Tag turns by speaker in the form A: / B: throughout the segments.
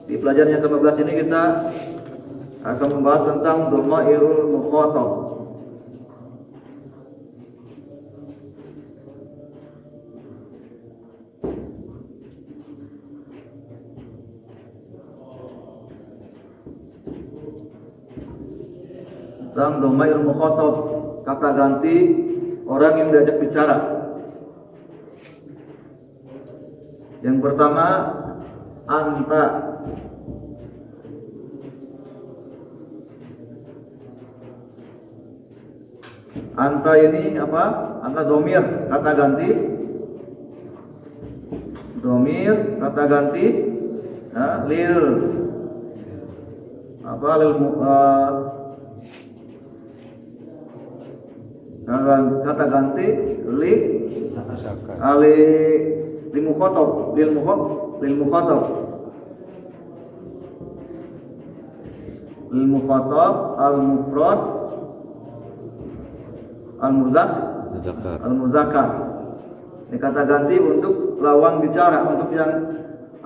A: Di pelajaran yang ke-15 ini kita akan membahas tentang dhamairul mukhatab. Tentang dhamairul mukhatab, kata ganti orang yang diajak bicara. Yang pertama, anta. Anta ini apa? Anta domir, kata ganti. Domir, kata ganti. Ya, lil apa? Kata ganti li lil mukhatab, lil mukhatab al mufrad al muzakkar. Ini kata ganti untuk lawan bicara,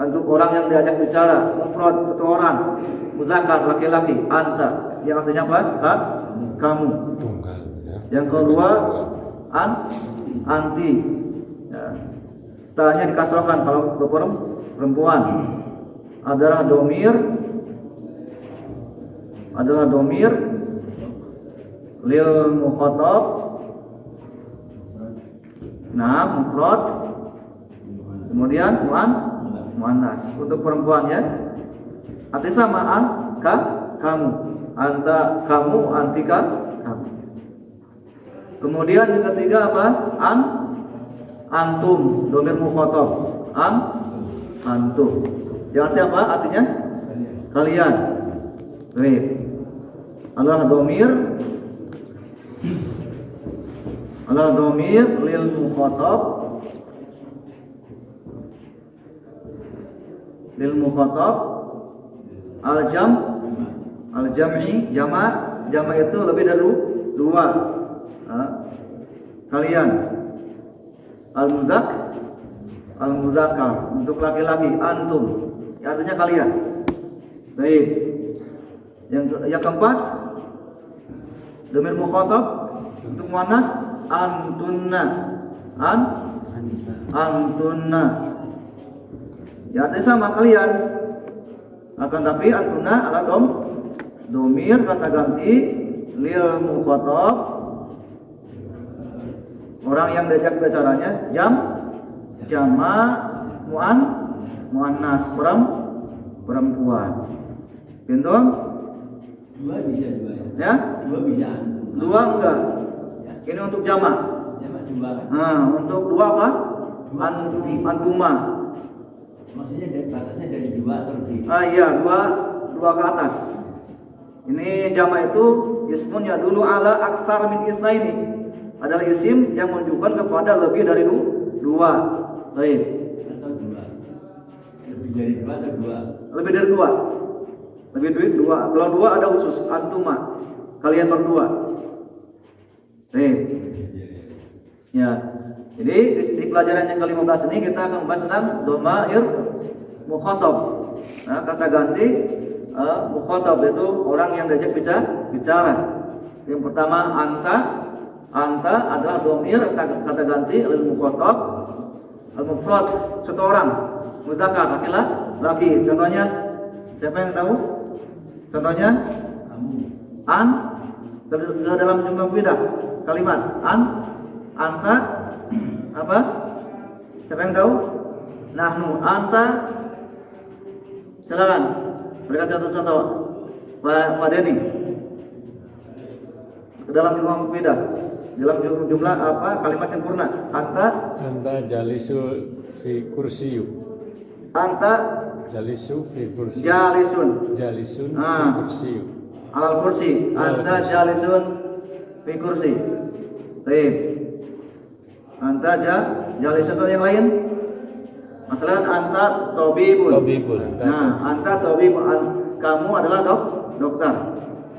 A: untuk orang yang diajak bicara. Mufrad satu orang, muzakkar laki-laki, anta yang artinya apa? Kamu. Yang kedua anti. Ya. Tanya dikasrahkan kalau perempuan adalah domir lil mukhatab. Nah, mufrad. Kemudian muannas untuk perempuan ya. Artinya sama kamu. Anta kamu, antika kamu. Kemudian yang ketiga apa? Antum, domir mukhatab. Antum. Yang artinya apa? Artinya kalian. Baik. Adalah domir lil mukhatab. Al-jam'i, jama itu lebih dari dua. Kalian. Al-muzakkar untuk laki-laki, antum. Artinya kalian. Baik. Yang keempat, domir mukhatab untuk muannas antunna. Antunna. Ya artinya sama kalian. Akan tapi antunna adalah domir kata ganti lil mukhatab, orang yang diajak bicaranya, jama muannas perempuan. Pintu?
B: Dua bisa
A: ya?
B: Dua bisa.
A: Dua enggak. Ya. Ini untuk jama.
B: Jama dua.
A: Nah, untuk dua apa? Antuma.
B: Maksudnya dari batasnya dari dua atau lebih?
A: Iya, dua ke atas. Ini jama itu ismun ya dulu ala aktsar min isnaini. Adalah isim yang menunjukkan kepada lebih dari dua. Baik.
B: Atau dua. Lebih dari dua atau dua?
A: Lebih dari dua. Lebih dari dua. Kalau dua ada khusus antuma. Kalian berdua. Baik. Ya. Jadi di pelajaran yang ke-15 ini kita akan membahas tentang dhamair mukhatab. Nah, kata ganti mukhatab itu orang yang diajak bicara. Yang pertama anta adalah dhamir kata ganti lil mukhatab al mufrad satu orang, muzakkar laki-laki. Contohnya siapa yang tahu? Contohnya kamu. Dalam jumlah mufidah kalimat anta apa? Siapa yang tahu? Nahnu, anta. Silakan. Berikan contoh-contoh. Pak Denny. Dalam jumlah mufidah, dalam jumlah apa? Kalimat sempurna. Anta
C: jalisu fi kursiyu.
A: Anta
C: jalisu fi kursiyu.
A: Jalisun
C: fi kursiyu.
A: Alal kursi. Anta jalisun fi kursi. Baik. Anta jalisun yang lain. Masalah anta tabibun. Nah, anta tabibun. Kamu adalah dokter.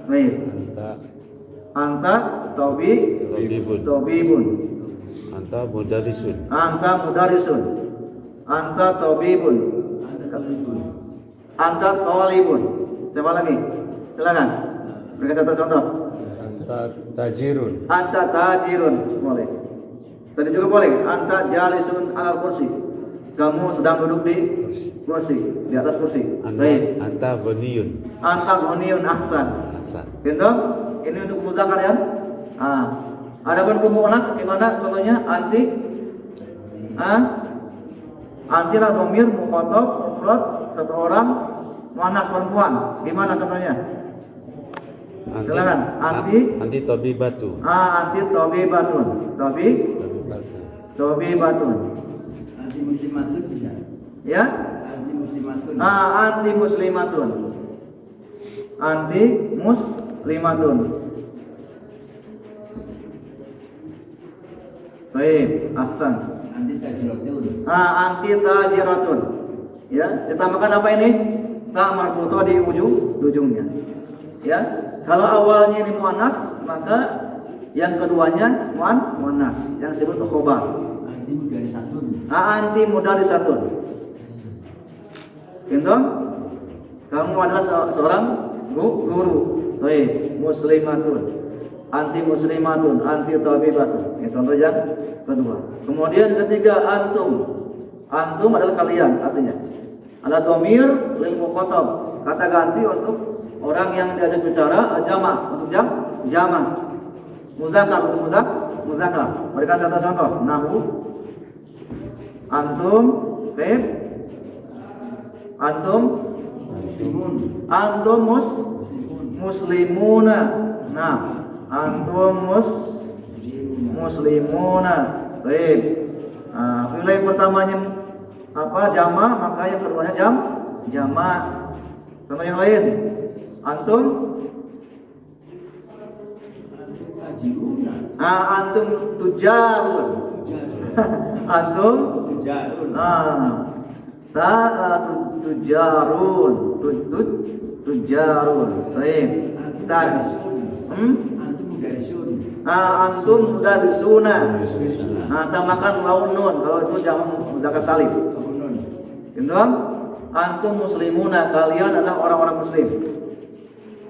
A: Baik. Anta tabibun.
D: Anta mudarrisun.
A: Anta tabibun. Anta talibun. Siapa lagi? Silakan. Berikan satu contoh.
C: Anta tajirun.
A: Anta tajirun. Boleh. Tadi juga boleh. Anta jalisun alal kursi. Kamu sedang duduk di kursi, di atas kursi. Baik.
D: Anta ghaniyun.
A: Anta ghaniyun ahsan.
D: Hasan.
A: Gitu? Ini untuk muzakkar ya. Adapun ke muannas gimana contohnya? Anti. Anti lah dhamir mukhatab mufrad satu orang muannas perempuan. Gimana contohnya? Silakan.
D: Anti tabibatu.
A: Anti tabibatun. Tabibatun.
B: Anti muslimatun bisa.
A: Ya?
B: Anti muslimatun.
A: Anti muslimatun. Anti muslimatun. Baik, ahsan.
B: Anti tajiratun.
A: Anti tajiratun. Ya, ditambahkan apa ini? Ta marbutoh di ujungnya. Ya. Kalau awalnya ini muannas, maka yang keduanya muannas yang disebut khobar.
B: Anti mudarisatun.
A: Anti mudarisatun. Gitu? Kamu adalah seorang guru. Baik, muslimatun. Anti muslimatun, anti tabibatun. Ini contoh yang kedua. Kemudian ketiga antum. Antum adalah kalian artinya. Ada dhamir lil mukhatab. Kata ganti untuk orang yang diajak bicara jama' untuk jama'. Muzakkar untuk muzakkar. Berikan contoh-contoh. Nahu. Antum, baik. Antum muslimuna. Nah, antum muslimuna. Baik. Nilai pertamanya apa? Jama, maka yang keduanya jama. Contoh yang lain. Antum
B: Tajiruna.
A: Antum tujarun. Antum
B: Tujarun.
A: Tujarun. Tujarun. Baik.
B: Antum mudarisun.
A: Antum mudarisuna. Tambahkan waun nun kalau itu jamak muzakkar salim. Gitu? Antum muslimuna, kalian adalah orang-orang muslim.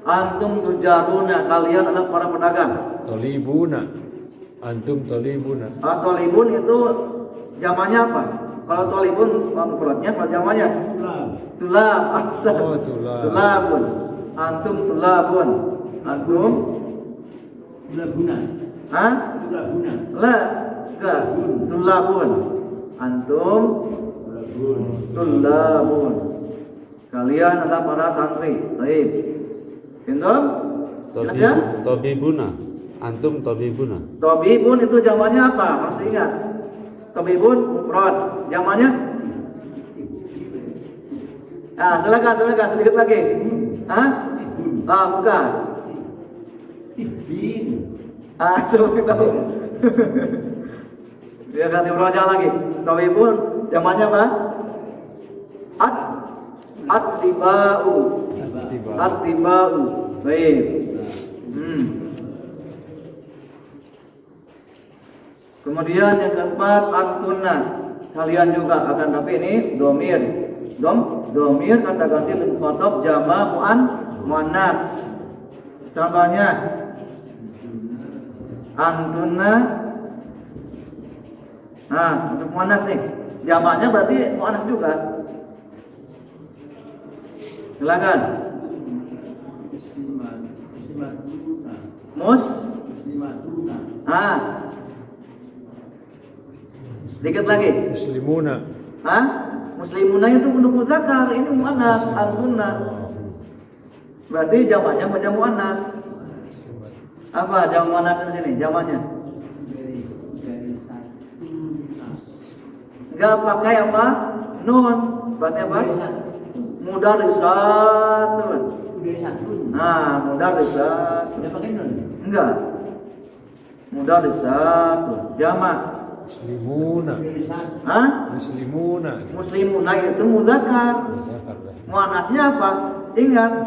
A: Antum tujaruna, kalian adalah para pedagang.
C: Talibuna. Antum talibuna.
A: Talibun itu jamannya apa? Kalau talibun mufradnya, kalau jamannya tulab.
C: Oh, tulab.
A: Tulabun. Antum tulabun. Antum
B: Tulabuna. Tulabuna.
A: Enggak. Tulabun. Antum tulabun. Kalian adalah para santri. Baik. Gitu? Jelas ya?
D: Tabibuna. Antum tabibuna.
A: Tabibun itu jamannya apa? Harus ingat. Tabibun mufrad. Jamannya? Silakan sedikit lagi. Bukan.
B: Tibbin.
A: Coba kita tahu. Dia akan diuraja lagi. Tabibun jamannya apa? At-tiba'u. At-tiba'u. Baik. Kemudian yang keempat antunna. Kalian juga akan, tapi ini domir. Domir kata ganti mukhatab jama' muannas. Contohnya antunna. Untuk muannas nih. Jamaknya berarti muannas juga. Silakan.
B: Muslimatuna.
A: Sedikit lagi.
C: Muslimuna.
A: Muslimuna itu untuk muzakkar, ini muannas, antunna. Berarti jamaknya macam muannas. Apa jamak muannas di sini? Jamaknya? Enggak pakai apa? Nun. Berarti apa? Mudarisatun. Mudarisatun.
B: Udah pakai nun?
A: Enggak. Mudarisatun. Jamak.
C: Muslimuna. Muslimuna.
A: Muslimuna itu muzakkar. Muannasnya apa? Ingat.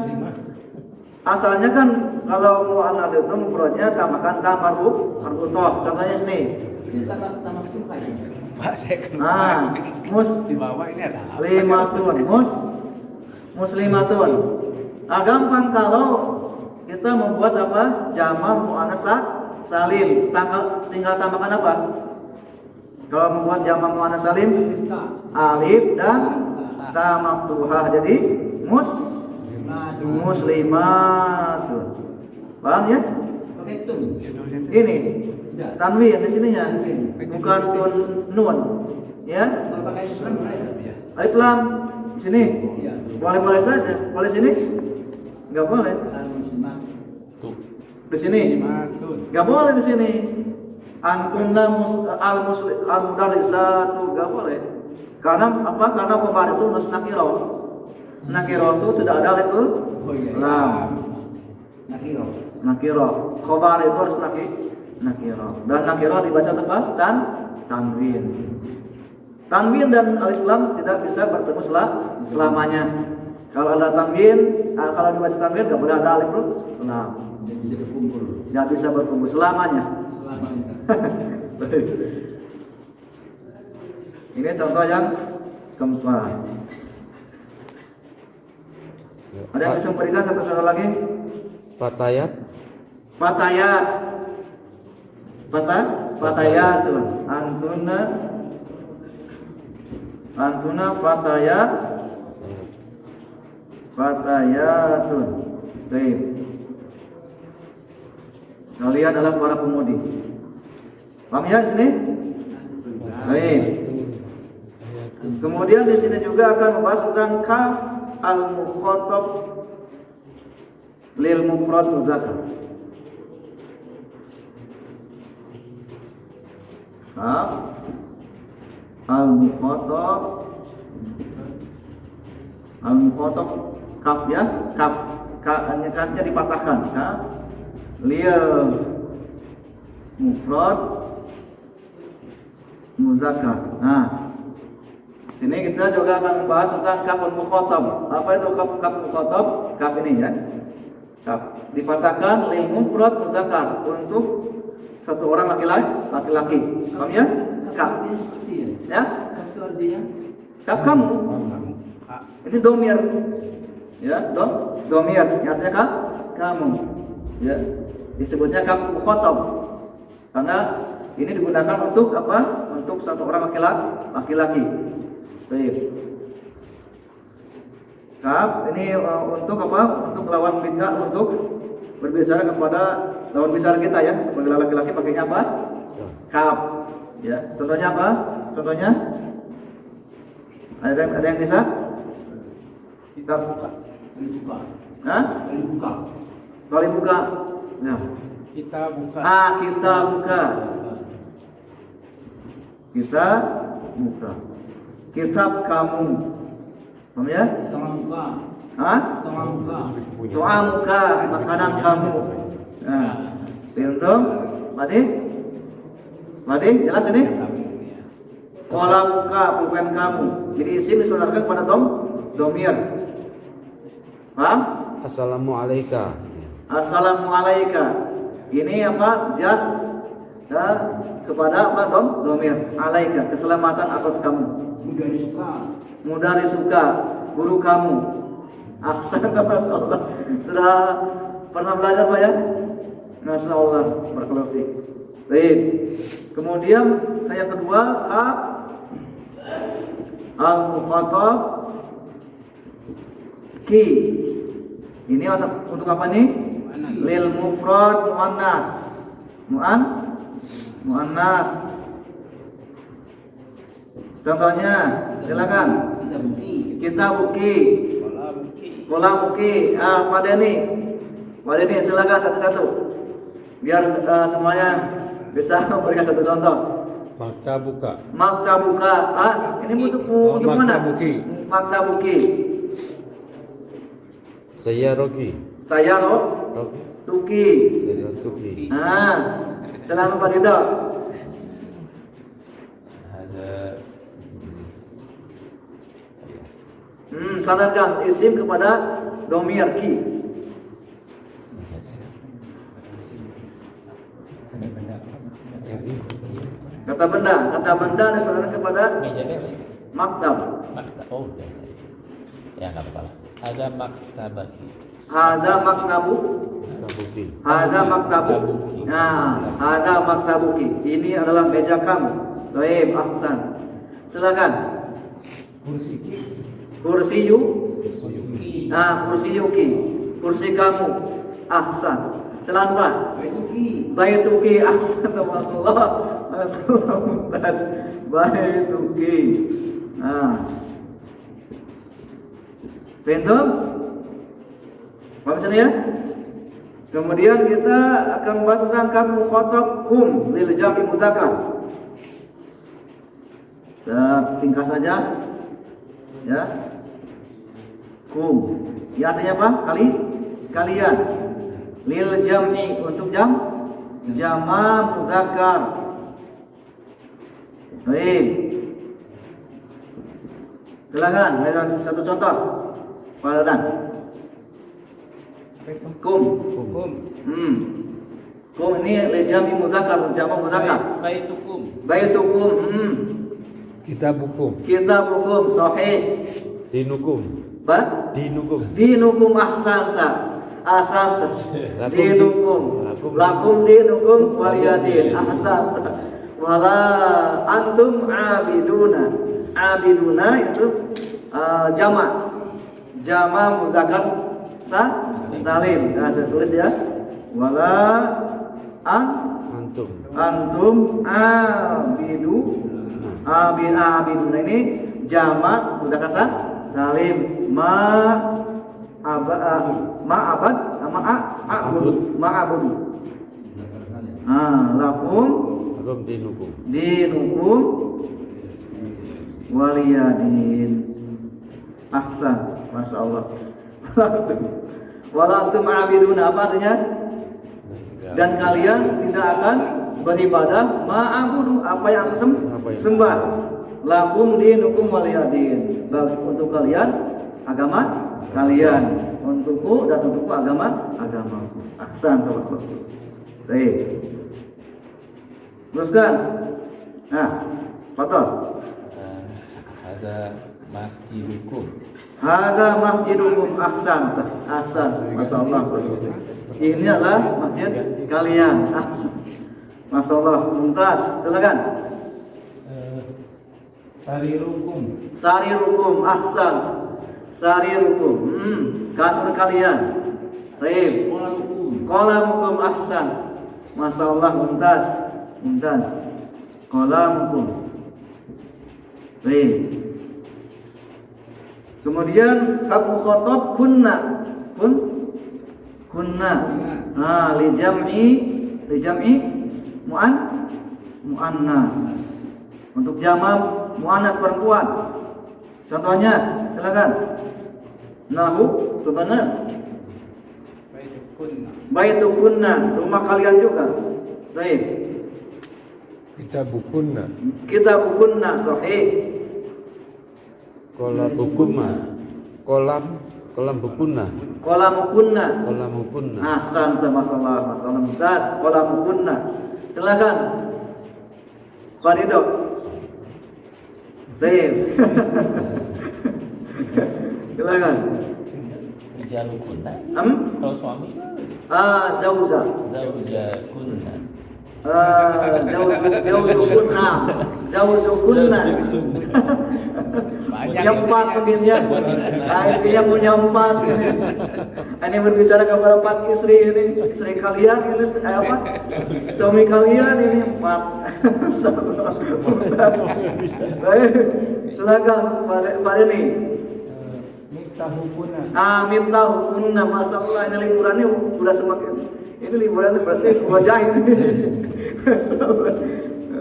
A: Asalnya kan kalau muannas itu mufradnya tambahkan ta marbutoh. Contohnya sini.
B: Tambah suka ya.
C: Pak, saya kenal.
A: Mus
C: Di bawah ini ada apa?
A: limatun. muslimatun. Nah, gampang kalau kita membuat apa? Jamak muannats salim. Tinggal tambahkan apa? Kalau membuat jamak muannats salim, alif dan ta maftuhah. Jadi muslimatun. Paham ya? Ini tanwin di sininya, bukan tun nun. Ya? Alif lam di sini. Boleh saja. Boleh sini? Enggak boleh. Di sini? Enggak boleh di sini. Antunna al-mudarrisatu enggak boleh. Karena apa? Karena khabar itu nakirah. Nakirah itu tidak ada alif lam. Nakirah. Khabar itu harus nakirah. Dan nakirah dibaca tepat tanwin. Tanwin dan alif lam tidak bisa bertemu selamanya. Kalau ada tanwin, kalau dibaca tanwin enggak boleh ada alif lam. Tidak bisa berkumpul selamanya. Ini contoh yang keempat. Ada yang bisa memberikan satu contoh lagi? Fatayat. Fatayatun. Antuna fatayatun. Baik. Kalian adalah para pemudi. Paham ya di sini? Baik. Kemudian di sini juga akan membahas tentang kaf al-mukhatab lil mufrad mudzakkar. Kaf al-mukhatab kaf ya, kaf katanya dipatahkan, kaf lil mufrad mudzakkar. Nah, sini kita juga akan membahas tentang kaful mukhatab. Apa itu kaf mukhatab? Kaf ini ya. Kaf dipatahkan lil mufrad mudzakkar untuk satu orang laki-laki. Paham ya? Kaf. Ya? Kaf itu artinya kaf kamu. Ini domir. Ya, domir. Artinya kaf kamu. Ya. Disebutnya kaf mukhatab. Karena ini digunakan untuk apa? Untuk satu orang laki-laki. Baik. Kaf ini untuk apa? Untuk lawan bicara, untuk berbicara kepada lawan bicara kita ya. Sebagai laki-laki pakainya apa? Kaf. Ya. Contohnya apa? Contohnya? Ada yang bisa? Kita buka. Hah? Kali buka. Nah.
C: Kita buka.
A: Kita buka. Kita buka. Kitab kamu. Paham ya? Doa muka, makanan kamu. Nah, pintum. Madi, jelas ini? Kola muka, pulpen kamu. Jadi isim disaudarakan pada domir. Paham?
D: Assalamualaikum.
A: Assalamualaikum. Ini apa? Jar kepada apa? Domir. Alaika, keselamatan atas kamu. Mudari suka, guru kamu. Ahsan, masyaallah. Sudah pernah belajar Pak ya? Masyaallah, barakallahu fiik. Baik. Kemudian yang kedua, kaf al-mukhatab ki. Ini untuk apa nih? Lil mufrad muannas. Muannas. Contohnya, silakan. Kita buki. Bola buki. Pak Denny. Pak Denny silakan satu-satu. Biar semuanya bisa memberikan satu contoh.
C: Maktabuka.
A: Ini untuk mana? Maktabuki.
D: Saya Rocky.
A: Tuki. Silakan Pak Ridho. Sadarkan isim kepada domir ki. Kata benda disadarkan kepada maktab.
B: Oh, ya nggak apa-apa.
C: Ada maktabaki.
A: Hada maktabu.
D: Tabuki.
A: Hada maktabu.
C: Maktabuki.
A: Nah, hada maktabuki. Ini adalah meja kamu. Baik, ahsan. Silakan. Kursi yu. Nah, kursi yuki. Kursi kamu. Ahsan. Silakan Pak. Baituki. Ahsan. Allah. Mumtaz. Baituki. Nah. Pintu. Paham sini ya? Kemudian kita akan bahas tentang kamu khotob kum lil jam'i mudzakkar. Ringkas saja. Ya. Kum. Ya artinya apa? Kalian. Lil jam'i untuk jama mudzakkar. Baik. Silakan, ada satu contoh. Pak Dadan. Kum. Kum ini lil jam'i mudzakkar, jama mudzakkar.
C: Baitukum.
A: Baitukum.
C: Kitabukum.
A: Kitabukum sahih.
D: Dinukum.
A: Ba?
D: Dinukum.
A: Dinukum ahsanta. Ahsanta.
D: Lakum
A: Dinukum. Lakum dinukum waliyadin. Ahsanta. Wala antum abiduna. Abiduna itu jamak. Jamak mudzakkar salim. Nah, saya tulis ya. Wala
D: Antum.
A: antum abiduna ini jamak mudzakkar salim. Ma'abud. Lakum
D: Lakum dinukum.
A: dinukum waliyadin. Ahsan, masya Allah. Wala antum abiduna, apa artinya? Dan kalian tidak akan beribadah ma'abudu, apa yang aku sembah. Lakum dinukum waliyadin. Untuk kalian agama kalian, untukku dan untukku agama. Ahsan, baik. Teruskan. Nah, foto.
C: Ada masjidukum.
A: Ada masjidukum. Ahsan, masya Allah. Ini adalah masjid kalian. Ahsan, masya Allah. Mumtaz, silakan. Sarirukum. Ahsan. Sarirukum. Kasur kalian. Baik. Qalamukum. Ahsan. Masya Allah. Mumtaz. Qalamukum. Baik. Kemudian kamu khotob kunna. Li jam'i muannas. Untuk jama muannas perempuan. Contohnya, silakan. Nahu, contohnya. Baitukunna, rumah kalian juga. Baik. Kitabukunna sahih.
D: Kolabukuma. Kolambukunna.
A: Qalamukunna.
D: Kolamukunna.
A: Ahsan, masalah mumtaz. Qalamukunna. Silakan. Pak Ridho. Baik. Silakan.
C: Rijalukunna. Kalau suami.
A: Zauja.
C: Zaujakunna.
A: Jauzukunna. Nyempat mungkin ya. Istrinya punya 4. Ini berbicara kepada 4 istri ini. Istri kalian ini apa? Suami kalian ini 4. Baik, silakan Pak ini. Miftahukunna. Masyaallah, ini liburannya sudah semakin. Ini liburannya berarti wajah ini.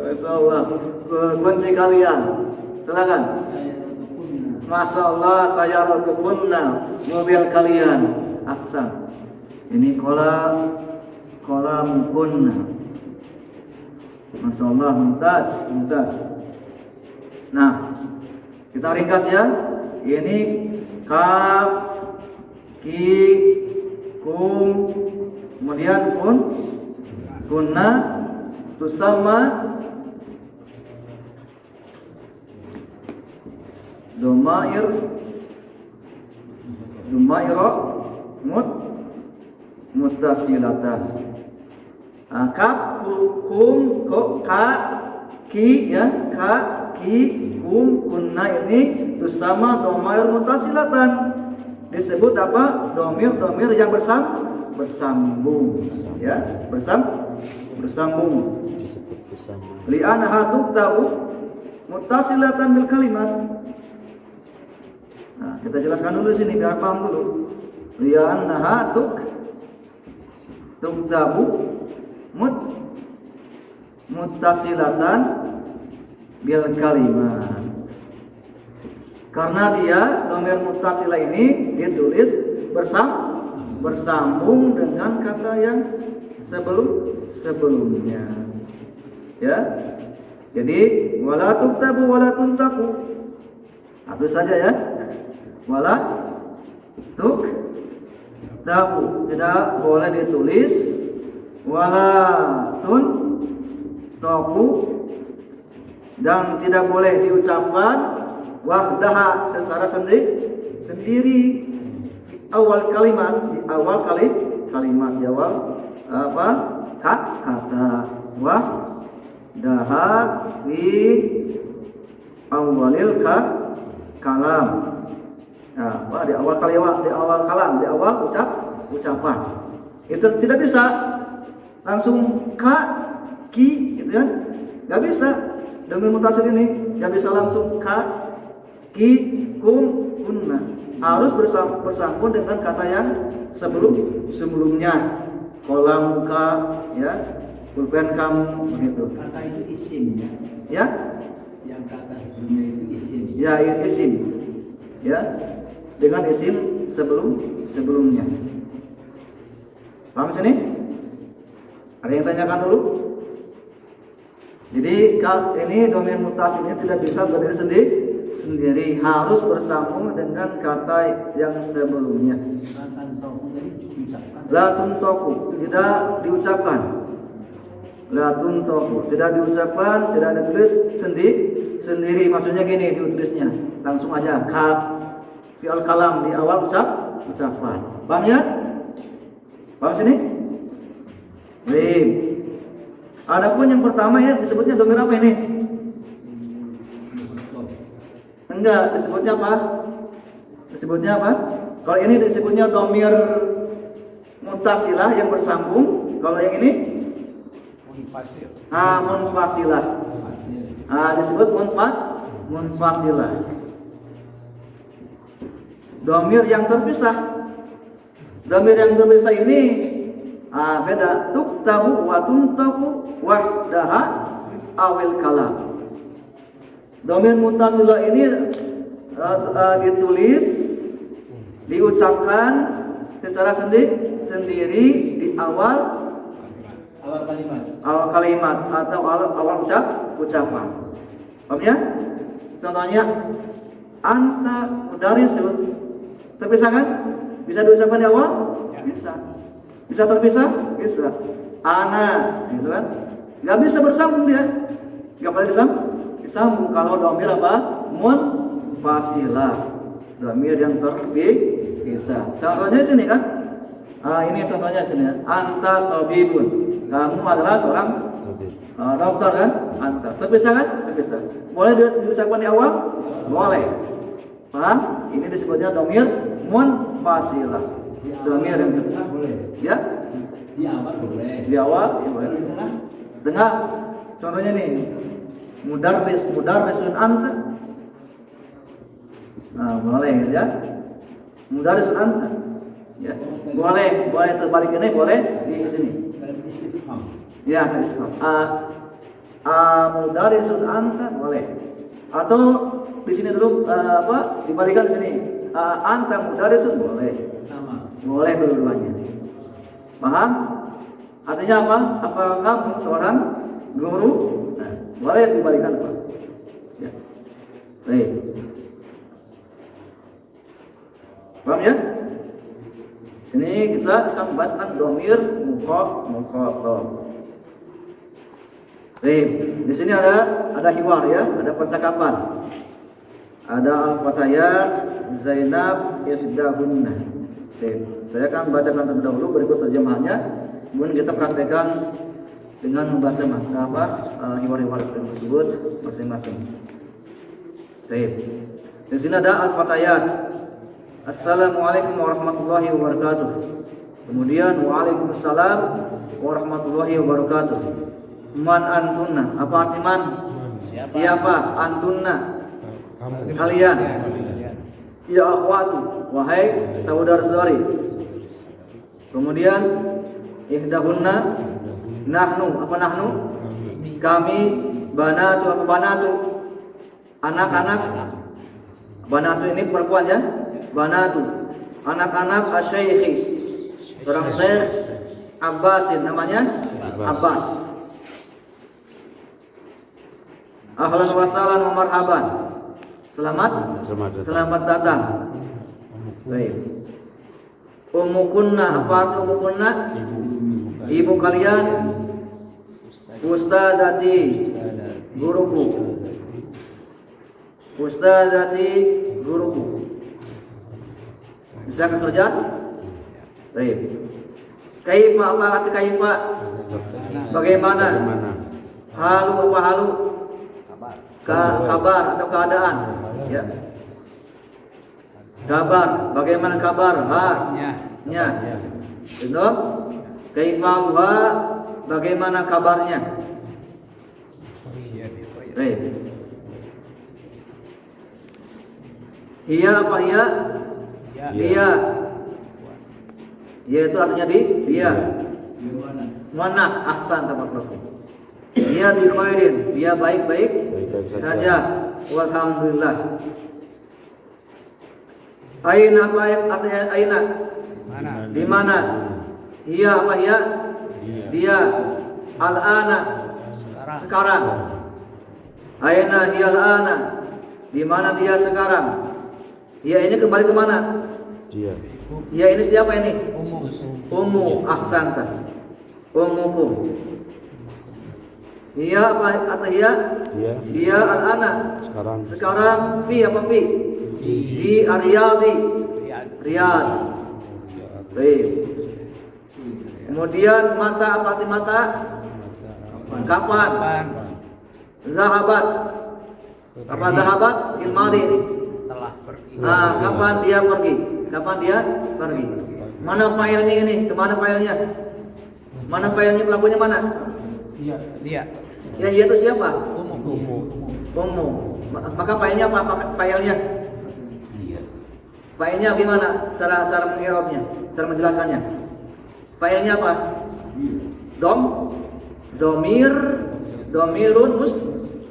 A: Masyaallah. Kunci kalian. Silakan. Masya Allah, saya rotukunna, mobil kalian. Aksan. Ini kolamukunna. Masya Allah, mumtaz. Nah, kita ringkas ya. Ini kaf, ki, kum, kemudian kunna, tusama, domair, dumairo muttasilatan. Kaf kum ka ki ya ka ki kum kunna ini itu sama domair muttasilatan. Disebut apa? Domir yang bersambung ya, bersambung.
D: Disebut bersama.
A: Li'annaha tuqtabu muttasilatan bil kalimat. Nah, kita jelaskan dulu sini biar paham dulu. Li'annaha tuqtabu muttasilatan bil kalimat. Karena dia domir muttasilah ini ditulis bersambung dengan kata yang sebelumnya. Ya. Jadi wala tuktabu wala tuntaku. Hapus saja ya. Wala tuktabu tidak boleh ditulis, wala tuntaku dan tidak boleh diucapkan wahdaha secara sendiri di awal kalimat, di awal kata wahdaha di awalil kalam. Nah, di awal kalam, di awal ucapan. Itu tidak bisa langsung ki gitu kan? Enggak bisa. Domir muttasil ini enggak bisa langsung ki kum kunna. Harus bersambung dengan kata yang sebelumnya. Kolam ka ya, pulpen kamu begitu.
B: Kata itu isim ya.
A: Ya?
B: Yang kata sebelumnya itu isim.
A: Ya, isim. Ya. Dengan isim sebelumnya. Paham sini? Ada yang tanyakan dulu? Jadi ini domir muttasilnya tidak bisa berdiri sendiri, harus bersambung dengan kata yang sebelumnya. La tuntoku tidak diucapkan. La tuntoku tidak diucapkan, tidak ditulis sendiri. Maksudnya gini ditulisnya, langsung aja fi'al kalam di awal ucapan. Paham ya? Paham sini? Baik. Adapun yang pertama ya disebutnya domir apa ini? Enggak, disebutnya apa? Disebutnya apa? Kalau ini disebutnya domir muttasilah yang bersambung. Kalau yang ini? Munfasilah. Disebut munfasilah. Domir yang terpisah. Domir yang terpisah ini beda. Tuktabu wa tuntaku wahdaha awil kalam. Domir muttasilah ini ditulis, diucapkan secara sendiri di awal kalimat atau awal ucapan. Paham ya? Contohnya anta mudarisun. Terpisah kan? Bisa diucapkan di awal? Bisa. Bisa terpisah? Bisa. Ana, gitu kan? Gak bisa bersambung dia. Gak boleh disambung kalau domir apa? Munfasilah. Domir yang terpisah. Contohnya sini kan? Ini contohnya sini. Anta tabibun. Kamu adalah seorang dokter kan? Anta. Terpisah kan? Terpisah. Boleh diucapkan di awal? Boleh. Paham? Ini disebutnya domir munfasilah. Domir yang
B: tengah boleh.
A: Ya?
B: Di awal boleh.
A: Di awal ya boleh.
B: Di tengah?
A: Tengah. Contohnya nih. Mudarrisun anta. Boleh ya. Mudarrisun anta. Ya. Boleh terbalik ini boleh di sini.
B: Istifham.
A: Ya, istifham. Mudarrisun anta boleh. Atau di sini dulu dibalikan di sini. Anta mudarrisun boleh.
B: Sama.
A: Boleh dua-duanya. Paham? Artinya apa? Apakah kamu seorang guru? Nah, boleh dibalikan Pak. Ya. Baik. Paham ya? Sini kita akan membahas tentang domir mukhatab. Baik. Di sini ada hiwar ya, ada percakapan Ada al-fatayat Zainab ihdahunna. Oke, saya akan bacakan terlebih dahulu berikut terjemahannya. Kemudian kita praktekkan dengan membaca hiwar-hiwar tersebut masing-masing. Baik. Di sini ada al-fatayat. Assalamualaikum warahmatullahi wabarakatuh. Kemudian waalaikumsalam warahmatullahi wabarakatuh. Man antunna. Apa arti man? Siapa? Antunna. Kalian. Ya akhwatu. Wahai saudara-saudari. Kemudian ihdahunna. Nahnu. Apa nahnu? Kami. Banatu. Apa banatu? Anak-anak. Banatu ini perempuan ya. Banatu. Anak-anak asyaikhi. Seorang syekh Abbasin namanya Abbas. Ahlan wa sahlan wa marhaban. Selamat datang. Baik. Umukunna. Apa arti umukunna? Ibu kalian. Ustadati. Guruku. Ustadati. Guruku. Bisa kerja? Baik. Kaifa. Apa arti kaifa? Bagaimana? Halu. Apa halu? Kabar atau keadaan. Ya. Kabar. Bagaimana kabar? Nya. Itu. Kaifa wa. Bagaimana kabarnya? Baik. Hiya apa hiya? Dia. Dia itu artinya dia. Muannas. Ahsan tabarakallah. Dia bi khairin. Dia baik-baik saja. Walhamdulillah. Aina apa artinya aina? Di mana? Dia apa dia? Dia. Al-ana. Sekarang. Aina hiya al-ana. Di mana dia sekarang? Dia ini kembali ke mana? Dia ini siapa ini? Ummu. Ahsanta. Ummukum. Dia apa atau dia? Dia al-ana. Sekarang fi apa fi? Di Riyadh. Baik. Kemudian mata apa arti mata? Kapan? Zahabat. Apa zahabat? Ilmadi ini.
E: Telah pergi.
A: Kapan dia pergi? Mana filenya ini? Kemana filenya? Mana filenya, pelakunya mana?
E: Dia.
A: Ya, dia itu siapa?
E: Umum.
A: Maka filenya apa? Filenya? Filenya gimana? Cara mengirobnya, cara menjelaskannya. Filenya apa? Domirun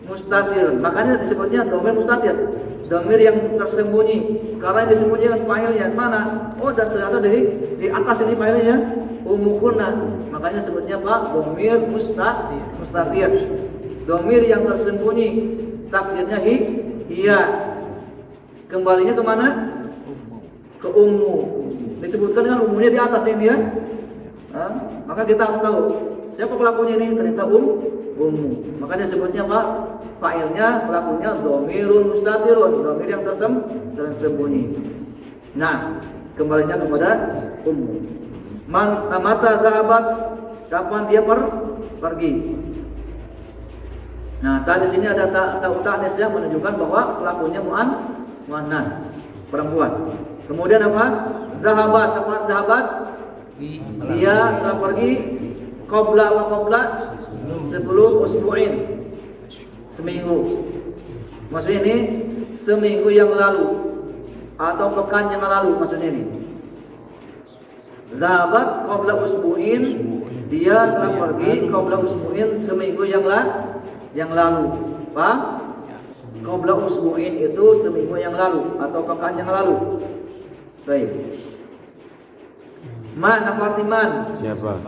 A: mustatir. Makanya disebutnya domir mustatir. Domir yang tersembunyi. Karena yang disembunyikan filenya mana? Oh, dan ternyata di atas ini filenya umukunna. Makanya sebutnya apa? Domir mustatir. Domir yang tersembunyi. Takdirnya hiya. Kembalinya kemana? Ke ummu. Disebutkan dengan umumnya di atas ini ya. Maka kita harus tahu siapa pelakunya ini. Ternyata ummu. Makanya sebutnya apa? Fa'ilnya, pelakunya domirun mustatirun. Domir yang tersembunyi. Nah, kembalinya kepada ummu. Mata zahabat. Kapan dia pergi? Nah, tadi sini ada ta'unis yang menunjukkan bahwa pelakunya muannas, perempuan. Kemudian apa? Zahabat. Apa zahabat? Dia telah pergi qabla sebelum usbu'in. Seminggu. Maksudnya ini seminggu yang lalu atau pekan yang lalu maksudnya ini. Zahabat qabla usbu'in. Dia telah pergi qabla usbu'in seminggu yang lalu. Paham? Qabla usbu'in itu seminggu yang lalu atau pekan yang lalu. Baik. Man apa arti man? Siapa?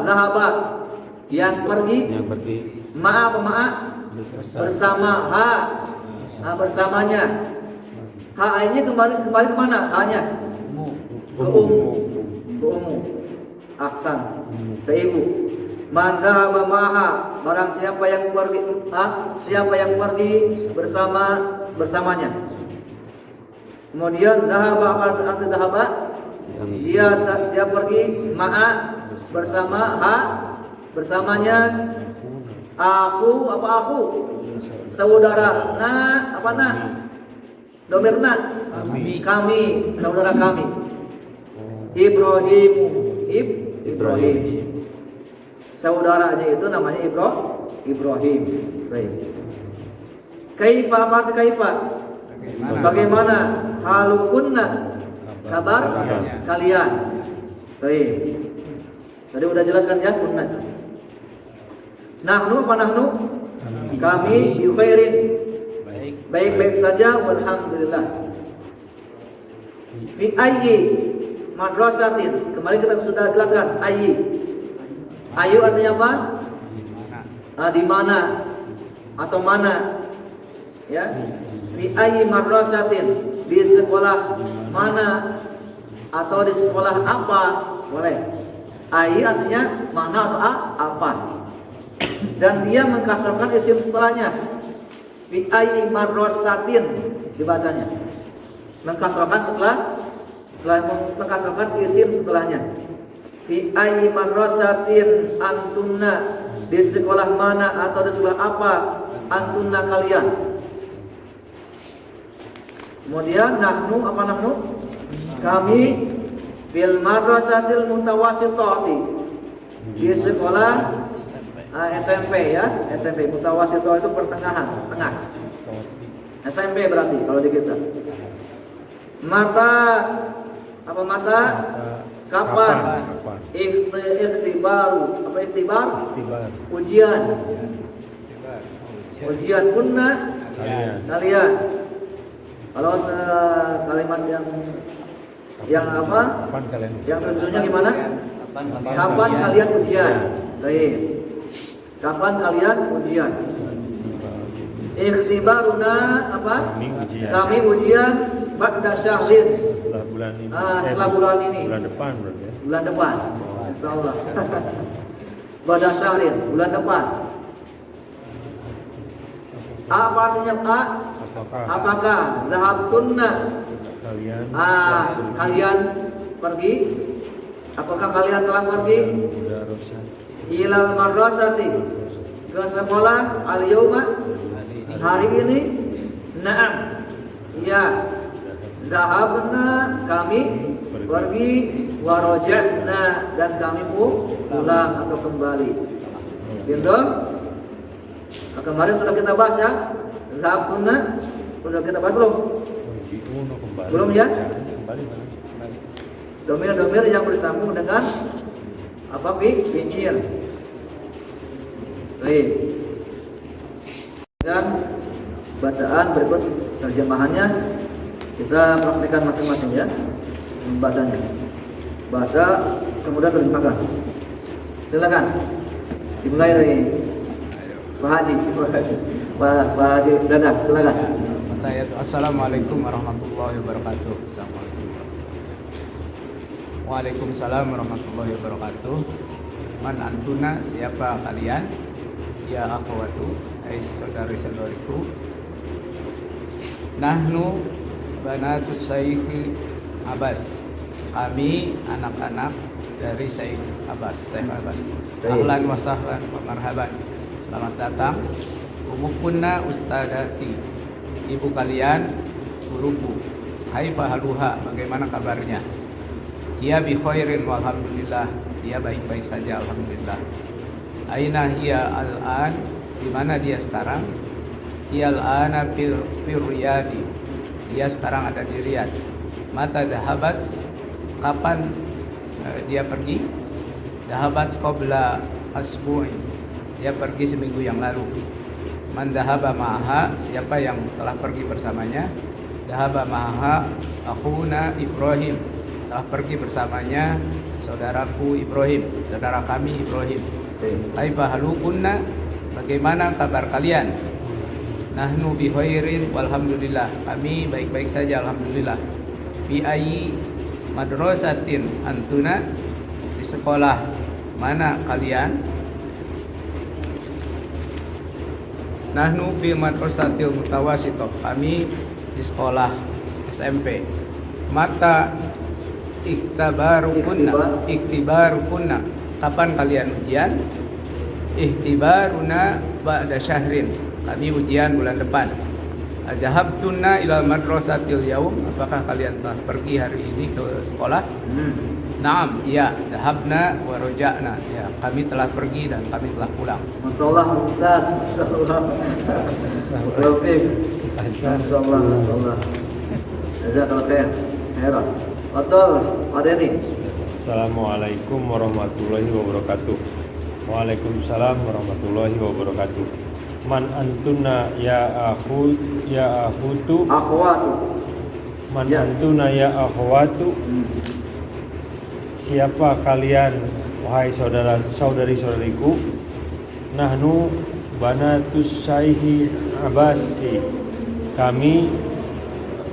A: Zahabat. Yang pergi. Ma apa ma? Bersama. Bersamanya. Ha-nya kembali ke mana? Ha-nya ke ummu. Aksan. Ke ibu. Man dhahaba ma'aha. Barang siapa yang pergi bersama bersamanya. Kemudian dhahaba apa arti dhahaba? Dia pergi ma'a bersama bersamanya. Aku apa aku? Saudara apa domir kami saudara kami. Ibrahim. Saudaranya itu namanya Ibrahim. Baik. Kaifa apa arti kaifa? Bagaimana halukunna kabar kalian? Baik. Tadi udah jelaskan ya kunna. Nahnu apa nahnu? Kami bi khairin. Baik-baik saja walhamdulillah. Fi ayyi madrasatin. Kemarin kita sudah jelaskan ayyi. Ayu artinya apa? Di mana atau mana? Ya. Fi ayyi madrasatin, di sekolah mana atau di sekolah apa? Boleh. Ayyi artinya mana atau apa. Dan dia mengkasrahkan isim setelahnya. Fi ayyi madrasatin dibacanya. Mengkasrahkan setelah mengkasrahkan isim setelahnya. Fi ayyi madrasatin antunna, di sekolah mana atau di sekolah apa antunna kalian. Kemudian nahnu apa nahnu? Kami fil madrasatil mutawassithati, di sekolah SMP ya, SMP mutawassithah itu pertengahan, tengah. SMP berarti kalau di kita. Mata apa mata? Kapan? Ikhtibaru apa ikhtibar? Ujian. Ujian kunna kalian. Kalau kalimat yang apa? Yang tujuannya gimana? Kapan kalian ujian? Baik. Kapan kalian ujian? Ikhtibaruna apa? Kami ujian ba'da syahrin. Setelah bulan ini.
D: Bulan depan berarti ya.
A: Bulan depan. Insyaallah. Ba'da syahrin, bulan depan. Apa artinya Pak? Apakah zahabtunna? Kalian pergi? Apakah kalian telah pergi? Ilal madrasati, ke sekolah al-yauma, hari ini? Na'am. Iya. Zahabna, kami pergi, wa raja'na, dan kami pulang atau kembali. Gitu? Nah, kemarin sudah kita bahas ya. Zahabna sudah kita bahas belum? Belum ya? Domir-domir yang bersambung dengan apa fi'il. Baik. Dan bacaan berikut terjemahannya kita praktikkan masing-masing ya. Membacanya. Baca kemudian terjemahkan. Silakan. Dimulai dari Pak Haji. Pak Haji Dadah, silakan.
E: Assalamualaikum warahmatullahi wabarakatuh. Waalaikumsalam warahmatullahi wabarakatuh. Man antuna, siapa kalian? Ya akhwatu, hai saudari-saudariku. Nahnu banatus Sayyid Abbas. Kami anak-anak dari Sayyid Abbas. Ahlan wa sahlan wa marhaban. Selamat datang. Umukunna ustadati. Ibu kalian guruku. Hai fahaluha, bagaimana kabarnya? Ia bi khairin walhamdulillah, dia baik-baik saja alhamdulillah. Aina hiya al-an, di mana dia sekarang? Ia al-ana fil Riyadi, dia sekarang ada di Riyadh. Mata dahabat, kapan dia pergi? Dahabat qabla asbu'i, dia pergi seminggu yang lalu. Man dahaba ma'aha, siapa yang telah pergi bersamanya? Dahaba ma'aha akhuna Ibrahim, telah pergi bersamanya saudaraku Ibrahim, saudara kami Ibrahim. Kaifa halukunna, bagaimana kabar kalian? Nahnu bi khairin walhamdulillah, kami baik-baik saja alhamdulillah. Bi ayyi madrasatin antuna, di sekolah mana kalian? Nahnu fi madrasatil mutawasithah. Kami di sekolah SMP. Mata ikhtibarukunna. Kapan kalian ujian? Ihtibaruna ba'da syahrin. Kami ujian bulan depan. Ajahabtunna ilal madrasatil yaum. Apakah kalian telah pergi hari ini ke sekolah? Naam, iya, dahabna wa roja'na. Ya, kami telah pergi dan kami telah pulang.
A: Masyaallah, mumtaz, masyaallah. Rafiq. Masyaallah, masyaallah. Jazakallahu khair. Khairan. Betul, Pak Denny.
F: Assalamualaikum warahmatullahi wabarakatuh. Waalaikumsalam warahmatullahi wabarakatuh. Man antuna ya akhutu.
A: Akhwatu.
F: Man antuna ya akhwatu. Siapa kalian wahai saudari-saudariku? Nahnu banatus Syaihi Abbasi. Kami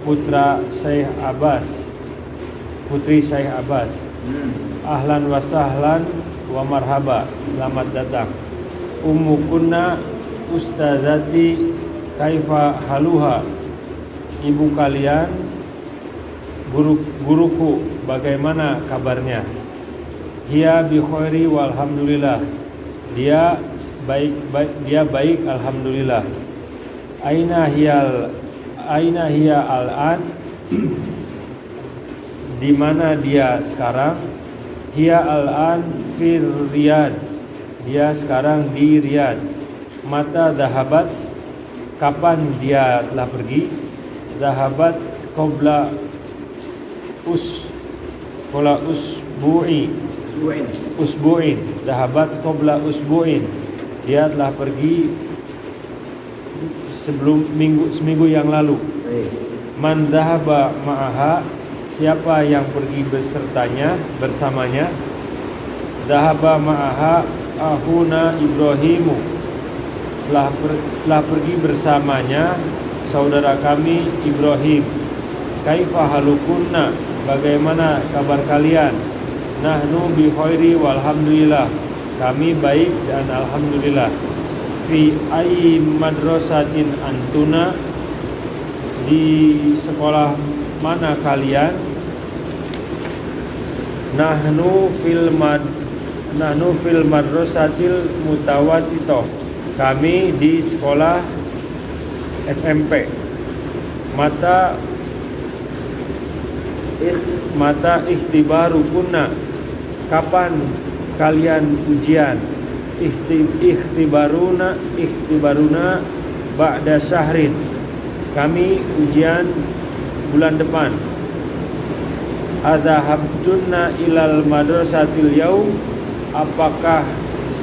F: putra Syekh Abbas. Putri Syekh Abbas. Ahlan wa sahlan wa marhaba. Selamat datang. Ummukunna ustazati kaifa haluha. Ibu kalian guruku bagaimana kabarnya? Hiya bi khairi walhamdulillah. Dia baik alhamdulillah. Aina hiya al-an. Di mana dia sekarang? Hiya al-an fir Riyadh. Dia sekarang di Riyadh. Mata dahabat. Kapan dia telah pergi? Dahabat qabla usbu'in. Dahabat qabla usbu'in. Dia telah pergi seminggu yang lalu. Man dahaba ma'aha. Siapa yang pergi bersamanya? Dahaba ma'aha ahuna Ibrahimu. Telah pergi bersamanya saudara kami Ibrahim. Kaifa halukunna. Bagaimana kabar kalian? Nahnu bi khairi walhamdulillah. Kami baik dan alhamdulillah. Fi ayyi madrasatin antuna. Di sekolah mana kalian? Nahnu fil madrasatil mutawasithah. Kami di sekolah SMP. Mata ikhtibarukunna. Kapan kalian ujian? Ikhtibaruna ba'da syahrin. Kami ujian bulan depan. Adzahabtunna ilal madrasatil yaum. Apakah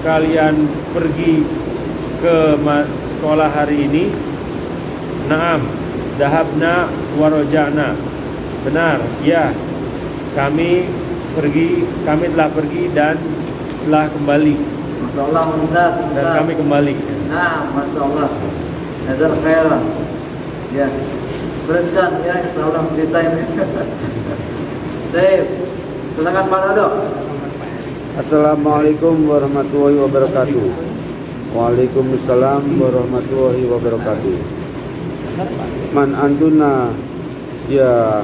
F: kalian pergi ke sekolah hari ini? Naam, dahabna wa roja'na. Benar, ya. Kami telah pergi dan telah kembali.
A: Masyaallah, mumtaz.
F: Dan kami kembali.
A: Nah, masyaallah. Nazar khairan. Ya. Teruskan ya, insyaallah desain. Baik. Silakan Pak Dodo.
D: Assalamualaikum warahmatullahi wabarakatuh. Waalaikumsalam warahmatullahi wabarakatuh. Man antuna ya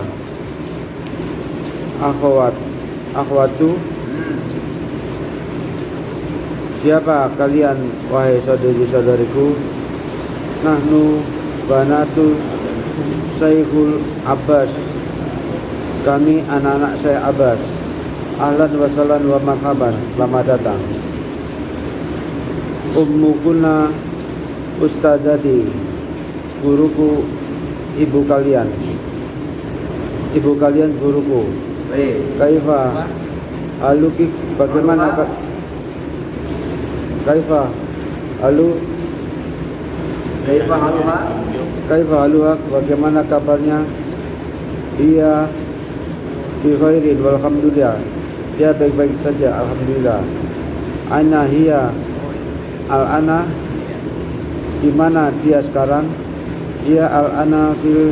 D: akhwatu. Siapa kalian wahai saudari-saudariku? Nahnu banatus Syekhul Abbas. Kami anak-anak Syekh Abbas. Ahlan wa sahlan wa marhaban. Selamat datang. Ummukunna ustadzati. Guruku ibu kalian. Ibu kalian guruku. Kaifa aluki. Bagaimana Kaifa haluha. Bagaimana kabarnya? Iya bi khairin walhamdulillah. Dia baik-baik saja alhamdulillah. Aina hiya al-ana. Di mana dia sekarang? Dia al-ana fil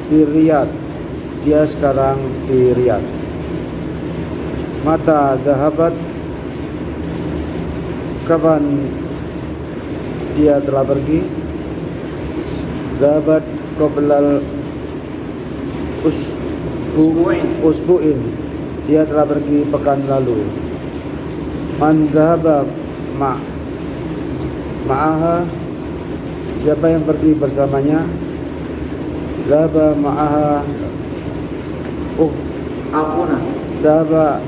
D: Riyadh. Dia sekarang di Riyadh. Mata dahabat. Kapan dia telah pergi? Zahabat qoblal usbu'in. Dia telah pergi pekan lalu. Man zahaba ma'aha. Siapa yang pergi bersamanya? Zahaba ma'aha
A: Akuna.
D: Zahaba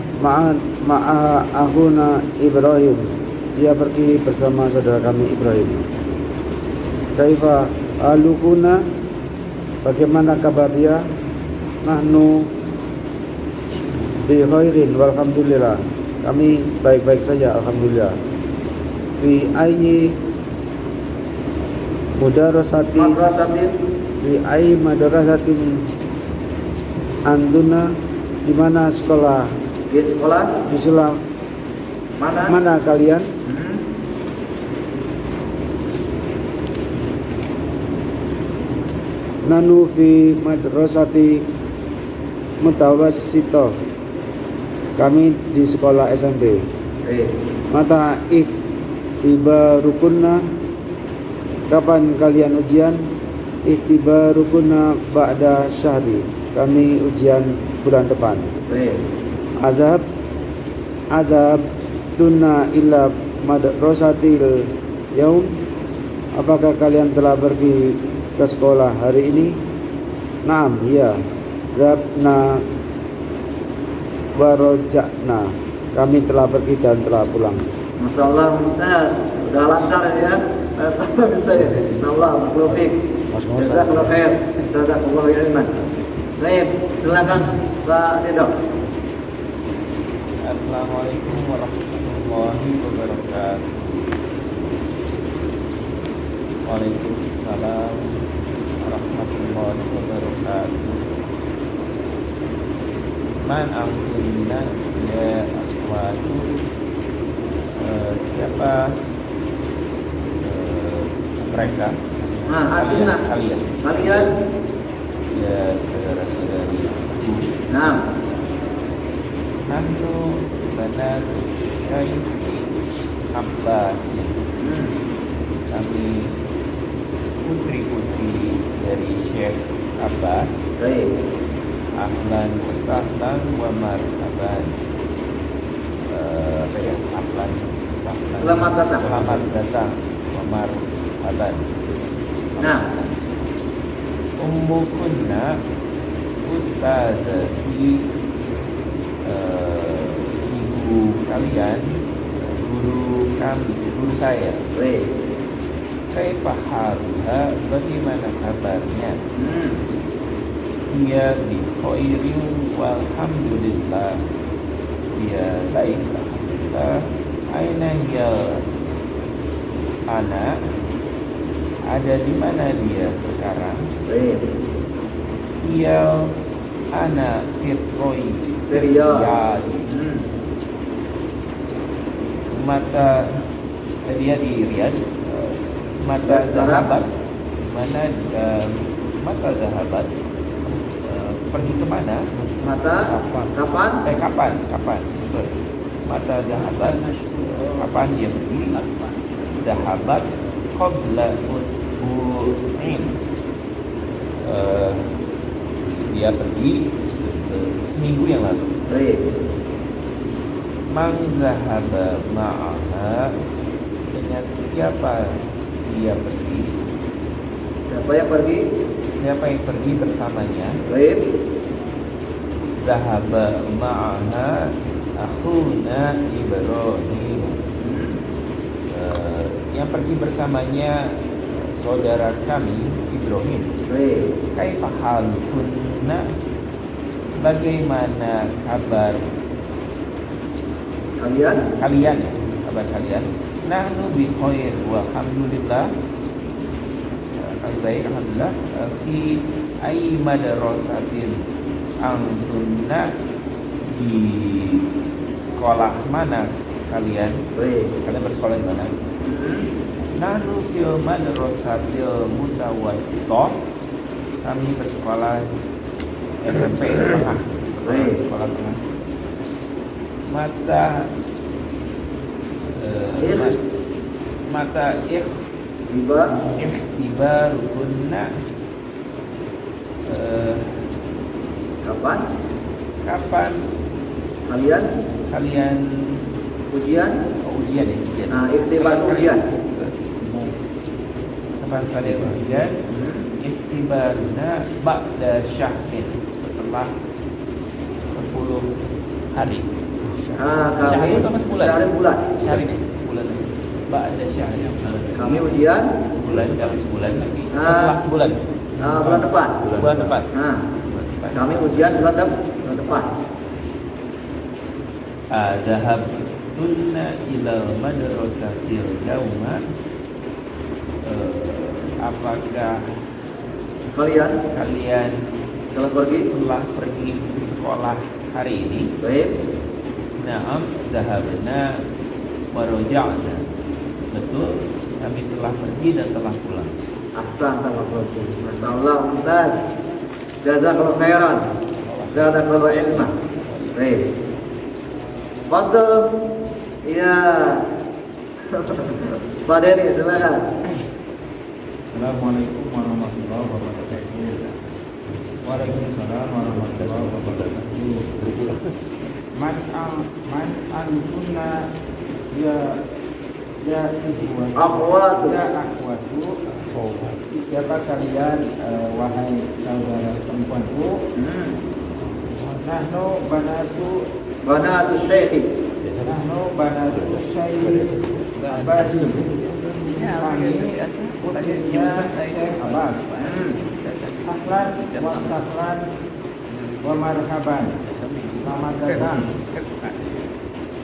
D: ma'aha akhuna Ibrahim. Dia pergi bersama saudara kami Ibrahim. Kaifa alukuna. Bagaimana kabar dia? Nahnu bi khairin walhamdulillah. Kami baik-baik saja alhamdulillah. Fi ayyi mudarasatin
A: Madrasatin.
D: Fi ayyi madrasatin anduna. Di mana sekolah?
A: Di sekolah.
D: Di sekolah mana kalian? Nanu fi madrasati mutawassito. Kami di sekolah SMP. Mata ikhtibarukunna. Kapan kalian ujian? Ikhtibarukunna ba'da syahri. Kami ujian bulan depan. Adab tunna illa madrasatil yaum. Apakah kalian telah pergi ke sekolah hari ini? Naam, ya. Zabna warojakna. Kami telah pergi dan telah pulang.
A: Masya Allah, Ustaz, udah lancar ya. Sama bisa ya. Allah, berfik. Jazakallah khair. Jazakallah ilman. Baik, silakan Pak Dedo.
C: Assalamualaikum warahmatullahi wabarakatuh. Waalaikumsalam warahmatullahi wabarakatuh. Man amtunna ya akhwatu. Siapa mereka?
A: Kalian
C: ya saudara-saudari.
A: Nah,
C: Nahnu banatu Syaikh Abbas. Kami putri-putri dari Syekh Abbas.
A: baik.
C: Ahlan wa sahlan wa marhaban. Ahlan sahlan. Selamat datang wa marhaban.
A: Nah,
C: Ummu kunna ustadzati, ibu kalian, guru saya.
A: baik.
C: Kaifa haluha, bagaimana kabarnya? Dia bi khairin walhamdulillah. Dia baik alhamdulillah. Aina hiya anak? Ada di mana dia sekarang?
A: Baik.
C: Dia anak fitroi
A: Riyadh.
C: Mata dia di Riyadh. Mata zahabat mana? Mata zahabat pergi ke mana? Kapan? Sorry. Mata zahabat kapan dia pergi? Zahabat qabla usbu'in. Dia pergi seminggu yang lalu.
A: Baik.
C: Man zahaba ma'aha, dengan siapa dia pergi? Siapa yang pergi bersamanya?
A: Baik.
C: Zahaba ma'aha akhuna Ibrahim. Yang pergi bersamanya saudara kami Ibrahim.
A: Baik.
C: Kaifa halukunna, bagaimana kabar kalian? Kabar kalian? Nahnu bi khair walhamdulillah. Kami baik alhamdulillah. Fi ayyi madrasatin antunna, di sekolah mana kalian?
A: Baik.
C: Kalian bersekolah di mana? Nahnu fil madrasatil mutawassithah. Kami bersekolah SMP tengah.
A: Baik.
C: Sekolah tengah. Mata ikhtibarukunna
A: kapan
C: kapan
A: kalian ujian?
C: ujian ya ujian.
A: Nah, ikhtibar ujian.
C: Kapan kalian ujian? Ikhtibaruna ba'da syahrin, setelah 10 hari. Syahrin itu apa sebulan?
A: Bulan.
C: Syahrin ya, sebulan. Ba'da syahrin.
A: Kami ujian
C: sebulan kali sebulan lagi. Setelah sebulan.
A: Bulan depan.
C: Bulan depan.
A: Nah, kami ujian bulan depan.
C: Dhahabtunna ilal madrasatil yauma, apakah kalian
A: telah
C: pergi ke sekolah hari ini?
A: Baik.
C: Na'am dhahabna wa raja'na. Betul, kami telah pergi dan telah pulang.
A: Ahsan sama Rasul. Masyaallah, mumtaz. Jazakallahu khairan. Zadakallahu ilma. Baik. Fadl. Ya. Pak Deni, silakan.
B: Assalamualaikum warahmatullahi wabarakatuh. Waalaikumsalam warahmatullahi wabarakatuh. Man antunna ya
A: Akhwatu.
B: Siapa kalian wahai saudara perempuanku? Nahnu
A: Banatu syekhi.
B: Nahnu banatu syekhi Abbas. Kami putrinya Syekh Abbas. Ahlan wa sahlan wa marhaban. Selamat datang.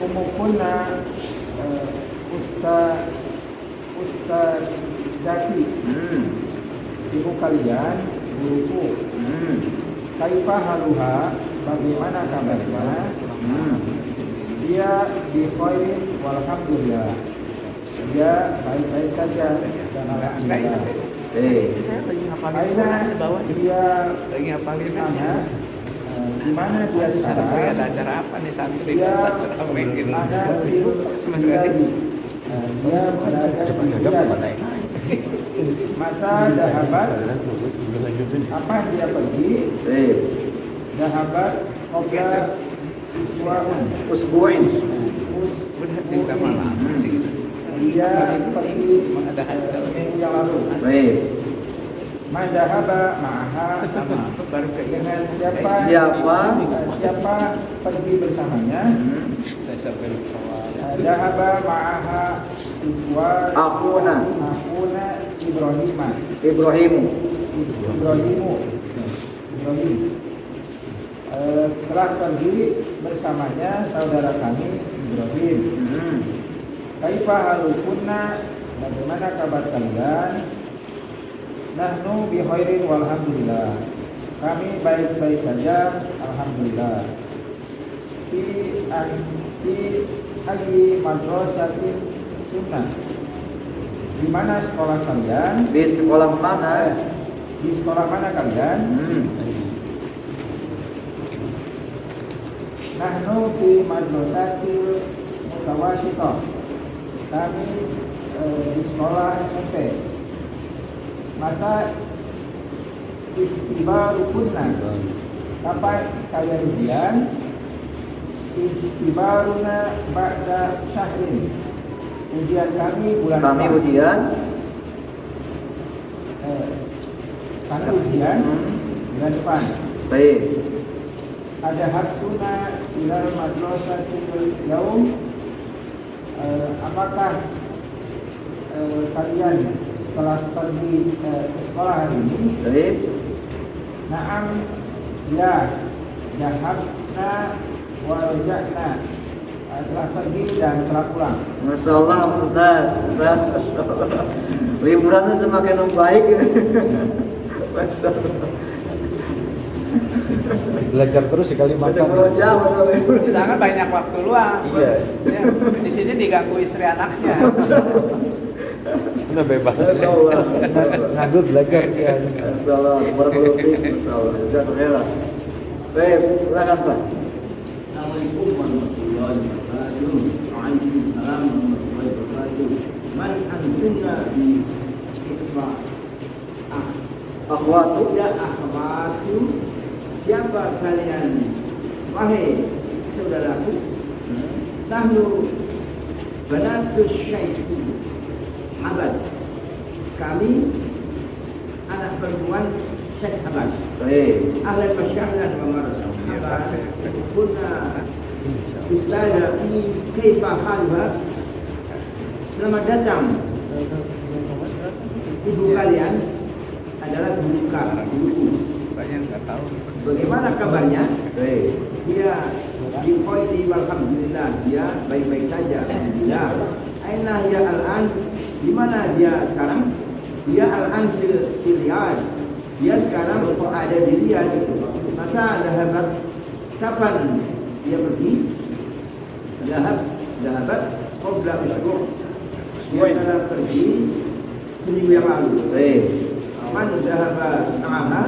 B: Umukunna Ustadzati. Ibu kalian guruku. Kaifah haluha, bagaimana kabarnya? Dia di khairin walhamdulillah. Dia baik-baik saja dan alhamdulillah.
C: Saya lagi ngapalin di bawah.
B: Dia
C: Lagi ngapalin
B: tanya di mana dia sekarang?
C: Ada acara apa nih santri?
B: Dia
C: Seramai gitu.
B: ada di
C: Sebenarnya
B: dia berada di mata dahabat. Apa dia pergi? Dahabat Qobla Siswaun
A: Usbu'in.
C: udah tinggal malam sih gitu.
B: Dia pergi seminggu yang lalu.
A: Baik.
B: Madahaba ma'aha
C: Baru kayak
B: dengan siapa pergi bersamanya?
C: saya sampai
B: Dahaba ma'aha
A: Akhuna
B: Ibrahim. Telah pergi bersamanya saudara kami Ibrahim. Kaifa halukunna, bagaimana kabar kalian? Nahnu bi khairin walhamdulillah. Kami baik-baik saja, alhamdulillah. Fi ayyi madrasatin kunna. Di mana sekolah kalian?
A: Di sekolah mana?
B: Di sekolah mana kalian? Nahnu fi madrasatil mutawasithah. Kami di sekolah SMP. Maka ikhtibarukunna, kapan kalian ujian? Ikhtibaruna ba'da syahrin. Ujian kami bulan depan. Kami ujian bulan depan.
A: Baik.
B: Ada haktuna ilal madrasatil yaum. Apakah kalian telah pergi ke sekolah hari ini?
A: Baik.
B: Naam, ya. Dahabna wa raja'na. Telah pergi dan telah pulang.
A: Masya Allah, liburannya semakin membaik. Masya Allah.
D: Belajar terus di Kalimantan.
E: Di sana banyak waktu luang.
D: Iya.
E: Ya, di sini diganggu istri anaknya.
C: Sana bebas.
D: Nganggur belajar dia.
A: Masya Allah, Masya Allah. Baik, silakan Pak.
B: Assalamualaikum warahmatullahi wabarakatuh. Waalaikumsalam warahmatullahi wabarakatuh. Man antunna bi
A: akhwatu.
B: Ya akhwatu, siapa kalian wahai saudaraku? Nahnu banatus Syekh Abbas. Kami anak perempuan Syekh Abbas.
A: Baik.
B: Ahlan wa sahlan wa marhaban. Kunna Ustazah ini kaifa halha? Selamat datang. Ibu kalian adalah guru kami.
E: Banyak nggak tahu.
B: Bagaimana kabarnya?
A: Baik.
B: Dia biqaidi walhamdulillah, dia baik-baik saja. Alhamdulillah. Aina ya al-an? Di mana dia sekarang? Dia al-an di Riyadh. Dia sekarang ada di Riyadh itu. Maka dahabat, kapan dia pergi? Dahabat qabla usbu'. Dia sekarang pergi seminggu yang lalu.
A: Baik.
B: Man dahabat ma'aha?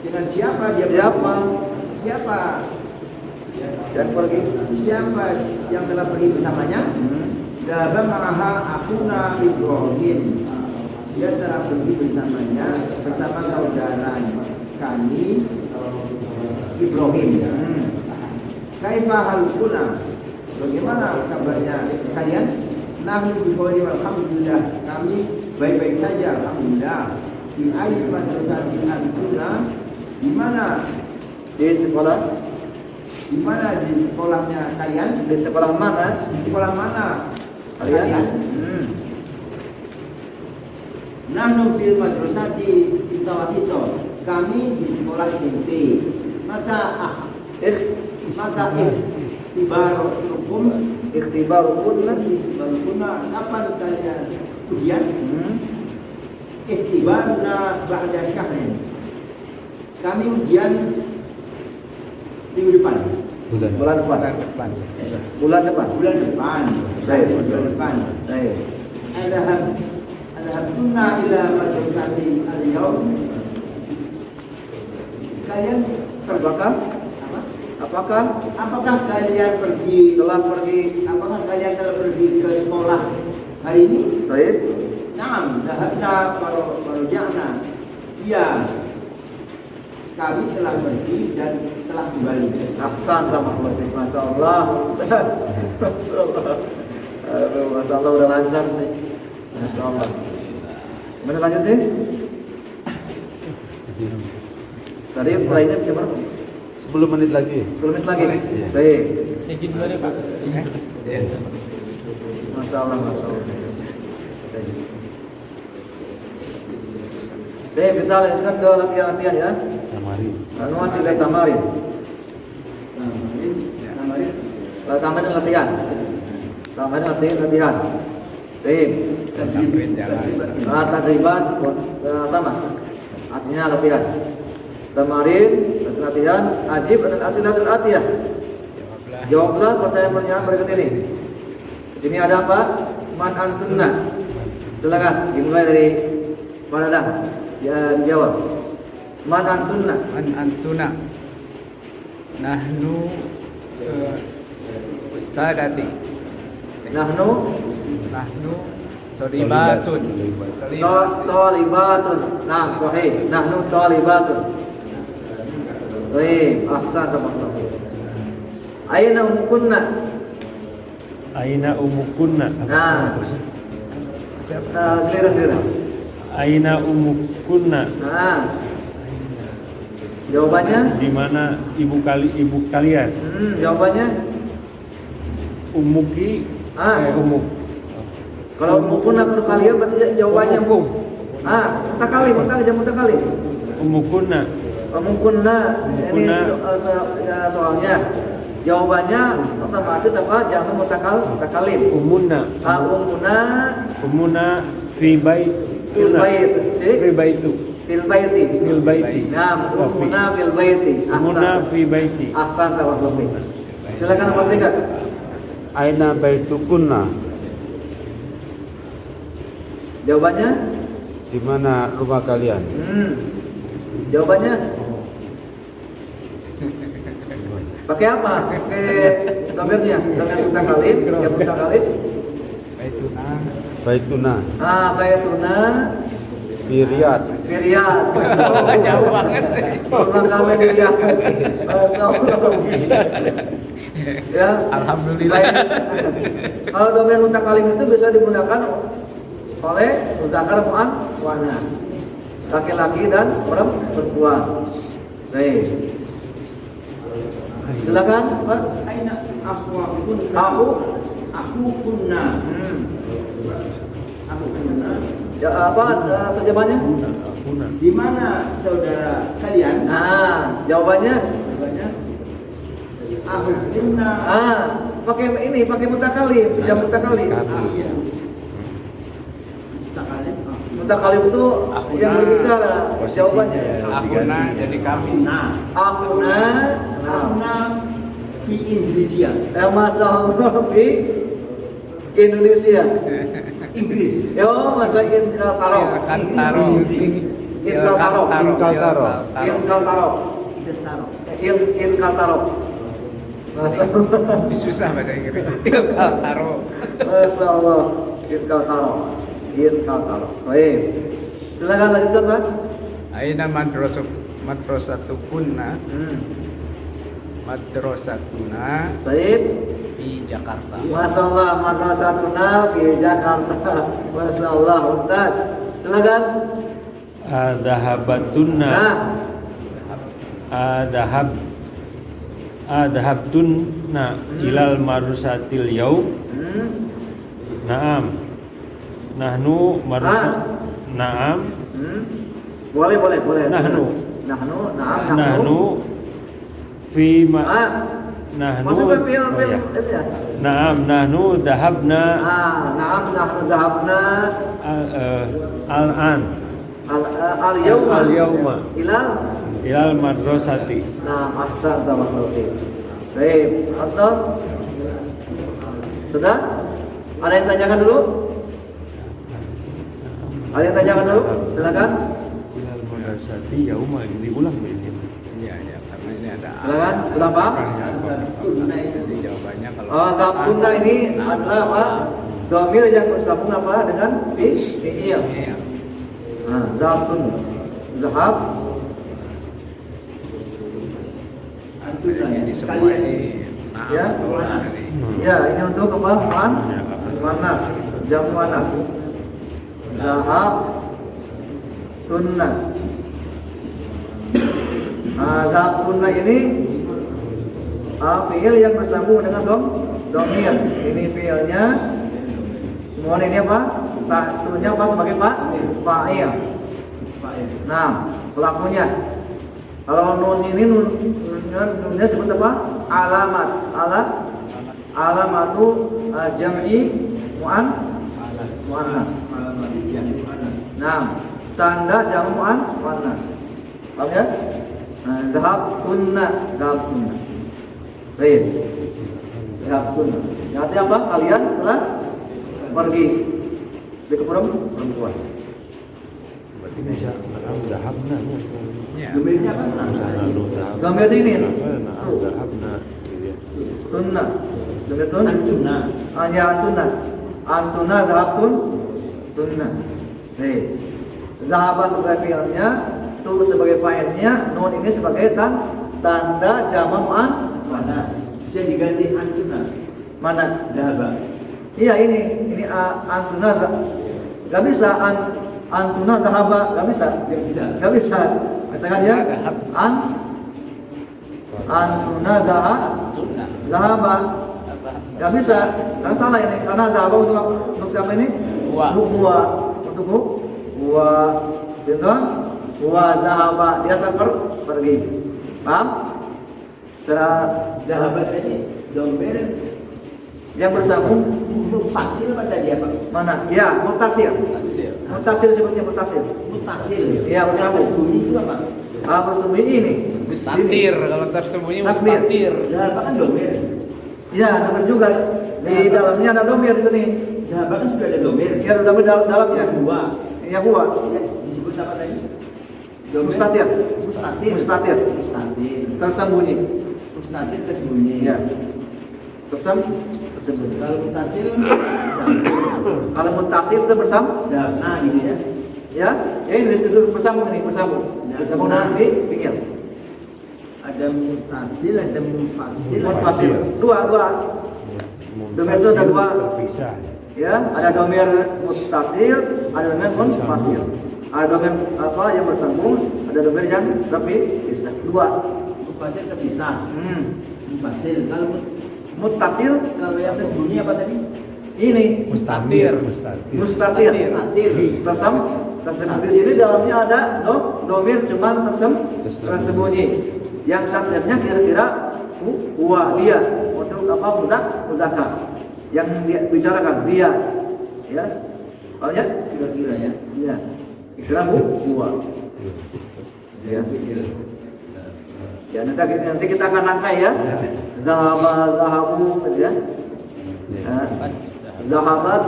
B: Dengan siapa dia
A: Siapa?
B: Siapa
A: Dan pergi.
B: siapa yang telah pergi bersamanya? Dahaba ma'aha akuna Ibrahim. Dia telah pergi bersamanya bersama saudara kami Ibrahim. Kaifa halukuna? Bagaimana kabarnya kalian? Nahnu biqauli walhamdulillah. Kami baik-baik saja, alhamdulillah. Di ayat madrasah al-Qur'an, di mana
A: Di sekolah.
B: di mana di sekolahnya kalian?
A: Di sekolah mana?
B: Di sekolah mana
A: Kalian?
B: Nahnu fil madrasati Tawasito. Kami di sekolah SMP. Maka ikhtibarukum
A: Ikhtibarukunna.
B: kapan kalian ujian? Ikhtibarna ba'da syahrin. Kami ujian minggu depan.
A: Bulan depan.
E: Bulan depan.
A: Bulan depan.
B: Bulan depan.
A: Baik.
B: Bulan depan.
A: Baik.
B: Alhamdulillah ila madrasati al-yawm. Kalian
A: Apakah?
B: apa?
A: Apakah
B: Apakah kalian pergi
A: telah pergi?
B: Apakah kalian telah pergi ke sekolah hari ini?
A: Baik.
B: Naam, dahabna waraja'na. Iya. Kami telah pergi dan telah kembali.
A: Ahsan rahmatullahi. Masya Allah. Masya Allah. Aduh, Masya Allah udah lancar nih. Masya Allah. Mana lanjut nih? Tadi mulainya bagaimana?
D: 10 menit lagi.
A: 10 menit lagi. Baik.
C: Saya izin dulu Pak.
A: Masya Allah, Masya Allah. Baik, kita lanjutkan ke latihan-latihan ya.
D: Tamari.
A: Lalu masih ke tamarin. Tamarin latihan. Tamarin latihan. Baik.
E: Tamrin jalan.
A: Tadriban sama. Artinya latihan. Tamarin latihan. Ajib dan asilatul atiyah. Jawablah pertanyaan-pertanyaan berikut ini. Di sini ada apa? Man antunna. Silakan dimulai dari Pak Dadang. Ya, dijawab. Man antunna.
E: Man antuna. Nahnu ustadati.
A: Nahnu
E: Tolibatun.
A: Talibatun. Nah, sahih. Nahnu talibatun. Baik, ahsan teman-teman. Aina umkunna.
F: Aina umukunna.
A: Nah. Kira-kira.
F: Aina umukunna.
A: Nah. Jawabannya?
F: Di mana ibu kalian?
A: Jawabannya?
F: Umuki. Umuk.
A: Kalau umkunna kalau kalian berarti jawabannya
F: Umukum.
A: Mutakalim, mutakalim.
F: Umukunna.
A: Umkunna. Ini soalnya. Jawabannya otomatis apa? Jangan mutakalim.
F: Umunna.
A: Umuna
F: fi baituna. Fi baitu.
A: Fil baiti.
F: Fil baiti.
A: Nah, umuna fil baiti.
F: Umuna fi baiti.
A: Ahsan tawakkul. Silakan nomor 3.
D: Aina baitukunna.
A: Jawabannya?
D: Di mana rumah kalian?
A: Jawabannya? Pakai apa? Pakai domirnya. Domir mutakalim, ya mutakalim.
E: Baituna.
D: Baituna.
A: Baituna
D: Riyadh.
A: Fi Riyadh.
E: Jauh banget.
A: Pernah kami di Riyadh. Masya Allah. Ya.
E: Alhamdulillah.
A: Baik. Kalau domain mutakalim itu bisa digunakan oleh mudzakkar muannas, laki-laki dan perempuan. Baik. Silakan, Pak.
B: Aina akhwakun
A: Aku
B: kunna. Aku kunna.
A: ya apa terjemahannya?
F: Akuna.
B: Di mana saudara kalian?
A: Nah, jawabannya
B: Aku kunna.
A: pakai ini, pakai mutakalim, jam mutakalim.
F: Kami.
B: Takalim.
A: Mutakalim itu
E: Akuna.
A: yang berbicara.
F: Posisinya
A: Jawabannya.
E: Akuna jadi kami.
B: Nah,
A: Akuna.
B: Akuna fi Indonesia.
A: Masalah di Indonesia.
B: Inggris.
A: Yo, masa Inkaltaro.
E: Kantaro.
A: Inkaltaro.
D: Inkaltaro.
A: Inkaltaro. Inkaltaro. Masalah.
E: Susah bahasa Inggris. Kantaro.
A: Masalah. Inkaltaro. Inkaltaro. Baik. Silakan lanjutkan, Pak.
E: Aina madrasatukunna. Madrasatuna
A: Baik.
E: di Jakarta.
A: Masalah madrasatuna di Jakarta. Masalah Ustaz. Silakan.
F: Adhabatunna. Adhabtunna ilal marusatil yaum. Naam. Nahnu Naam.
A: Boleh.
F: Nahnu.
A: Nahnu.
F: Fi ma
A: Maksudnya fil
F: ya.
A: ya.
F: Naam nahnu dhahabna
A: Nahnu dhahabna
F: al-an
A: al-yawma
F: ilal madrasati.
A: Ahsan sama Khulqi. Baik, atau sudah? Ada yang tanyakan dulu? Ada yang tanyakan dulu? Silakan.
F: Ilal madrasati yauma diulang ini.
E: Iya, karena ini ada.
A: Silakan. Sudah paham?
E: Jadi jawabannya kalau
A: Dhabtunna ini adalah apa? Dhamir yang bersambung apa dengan fi'il.
E: Iya.
A: Dhabtun. Dhahab.
B: Antuna
E: Ini semua
B: kalian.
E: ini nah,
A: Ya.
E: betul tadi.
A: Ya, ini untuk apa? Manas. Jam manas. Dhahab. Tunna. Dhabtunna ini fi'il yang bersambung dengan dhamir. Ini fi'ilnya. Kemudian ini apa? Ta'tunya apa sebagai fa'il. Nah, pelakunya. Kalau nun ini nunnya sebut apa? Alamat. Alamatu jam'i muannas. Nah, tanda jamu muannas. Paham ya? Dhahabtunna. Baik. Dhahabtunna. Artinya apa? Kalian telah pergi. Di perempuan.
F: Berarti bisa naam dhahabna.
E: Iya.
B: Domainnya kan
A: Dhamir ini.
F: Naam dhahabna.
A: Tunna. Dhamir tun.
B: Antuna.
A: Ya antuna. Antuna dhahabtun. Tunna. Baik. Dhahaba sebagai fi'ilnya, tu sebagai fa'ilnya, nun ini sebagai tanda jamak
B: Mana? Bisa diganti antuna.
A: mana?
B: Dahaba.
A: Iya ini antuna nggak bisa antuna dhahaba nggak bisa. Nggak bisa. Misalkan ya antuna dhahaba nggak bisa. Kan salah ini karena dhahaba untuk siapa ini? Untuk huwa gitu. Huwa dhahaba dia akan pergi. Paham? Secara
B: Dahaba tadi domber
A: yang bersambung
B: fasil apa tadi apa?
A: mana? Ya, mutasir. Mutasir sebutnya mutasir.
B: Mutasil.
A: Iya, bersambung.
B: Sembunyi itu apa?
A: Bersembunyi ini.
E: Mustatir, kalau tersembunyi
A: Tasbir.
E: mustatir.
B: Dahaba kan domber.
A: Ya, benar juga. Di dalamnya ada domir di sini.
B: Dahaba kan sudah ada domber.
A: Ya, ada domir dalamnya.
B: Dua.
A: Ya, huwa.
B: Ya, disebut apa tadi?
A: Mustatir.
B: Mustatir.
A: Tersembunyi.
B: Mustatir tersembunyi.
A: Ya. Tersembunyi.
B: Kalau mutasil
A: Kalau mutasir itu bersambung.
B: nah gitu ya.
A: Ya, ini duduk bersambung nih, bersambung. Bersambung dengan fikir.
B: Ada mutasil, ada munfasil.
A: Munfasil. Dua. Domir itu ada dua.
F: Terpisah.
A: Ya, ada domir muttasil, ada domir munfasil. Ada domir apa yang bersambung, ada domir yang terpisah. Dua.
B: Munfasil terpisah. Munfasil. Kalau
A: Muttasil
B: yang tersembunyi apa tadi?
A: ini
E: Mustatir.
A: mustatir.
B: Mustatir.
A: Tersembunyi di sini dalamnya ada domir cuma tersembunyi. Yang takdirnya kira-kira huwa dia untuk apa mudzakkar. Yang dia bicarakan dia. Ya. Paham ya?
B: Kira-kira ya.
A: Iya. Istilah huwa. Ya. Ya nanti kita akan rangkai ya. Zahabu gitu ya. Zahabat,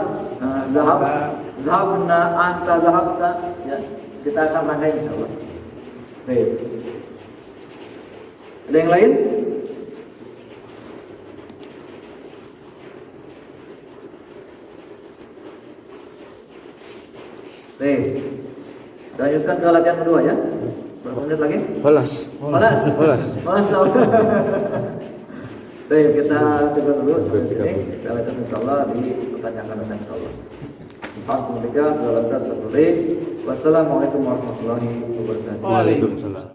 A: zahabna, anta zahabta, ya. Kita akan rangkai insyaallah. Baik. Ada yang lain? Baik. Lanjutkan ke latihan kedua ya. Berapa menit lagi?
D: Balas.
A: Masya Allah. Baik, kita coba dulu sampai sini. Kita lanjutkan insyaallah di pertanyaan akan datang insyaallah. Alhamdulillah, segala kita. Wassalamualaikum warahmatullahi wabarakatuh.
D: Waalaikumsalam.